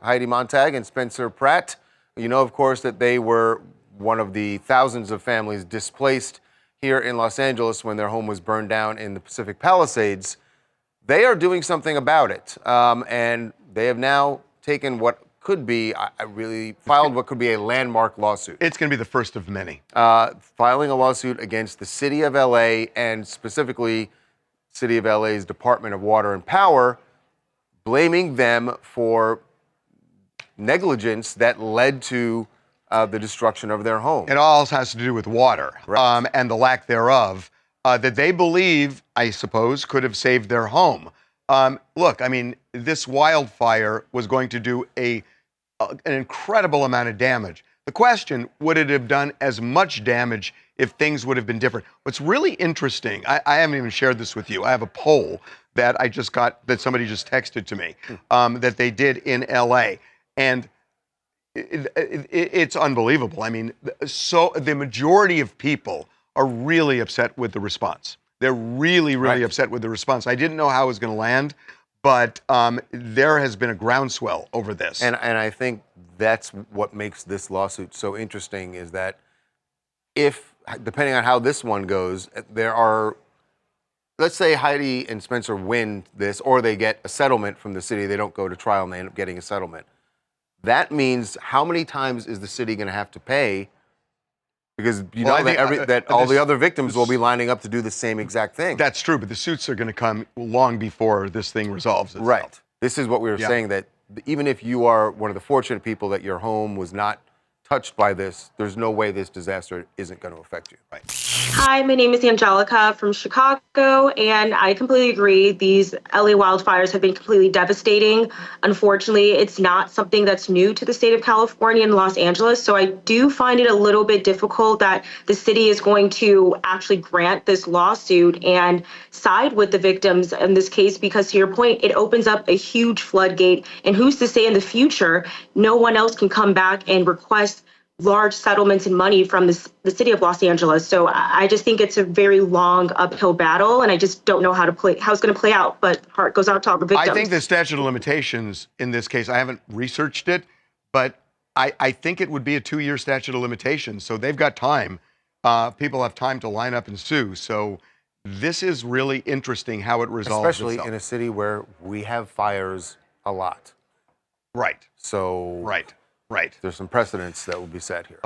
Heidi Montag and Spencer Pratt. You know, of course, that they were one of the thousands of families displaced here in Los Angeles when their home was burned down in the Pacific Palisades. They are doing something about it, and they have now taken what could be, filed what could be a landmark lawsuit. It's going to be the first of many. Filing a lawsuit against the City of LA and specifically City of LA's Department of Water and Power, blaming them for negligence that led to the destruction of their home. It all has to do with water, right. And the lack thereof that they believe, I suppose, could have saved their home. Look, I mean, this wildfire was going to do an incredible amount of damage. The question, would it have done as much damage if things would have been different? What's really interesting, I haven't even shared this with you. I have a poll that I just got, that somebody just texted to me, that they did in LA. And it's unbelievable. I mean, so the majority of people are really upset with the response. They're really, really upset with the response. I didn't know how it was going to land, but there has been a groundswell over this. And I think that's what makes this lawsuit so interesting is that if, depending on how this one goes, there are, let's say Heidi and Spencer win this, or they get a settlement from the city, they don't go to trial and they end up getting a settlement. That means how many times is the city going to have to pay? Because you know that all the other victims will be lining up to do the same exact thing. That's true, but the suits are going to come long before this thing resolves itself. Right. This is what we were saying, that even if you are one of the fortunate people that your home was not touched by this, there's no way this disaster isn't going to affect you. Right. Hi, my name is Angelica from Chicago, and I completely agree. These LA wildfires have been completely devastating. Unfortunately, it's not something that's new to the state of California and Los Angeles, so I do find it a little bit difficult that the city is going to actually grant this lawsuit and side with the victims in this case, because to your point, it opens up a huge floodgate, and who's to say in the future no one else can come back and request large settlements and money from the city of Los Angeles. So I just think it's a very long uphill battle, and I just don't know how it's going to play out. But heart goes out to all the victims. I think the statute of limitations in this case, I haven't researched it, but I think it would be a 2-year statute of limitations. So they've got time. People have time to line up and sue. So this is really interesting how it resolves Especially itself. in a city where we have fires a lot. Right. So Right. there's some precedents that will be set here.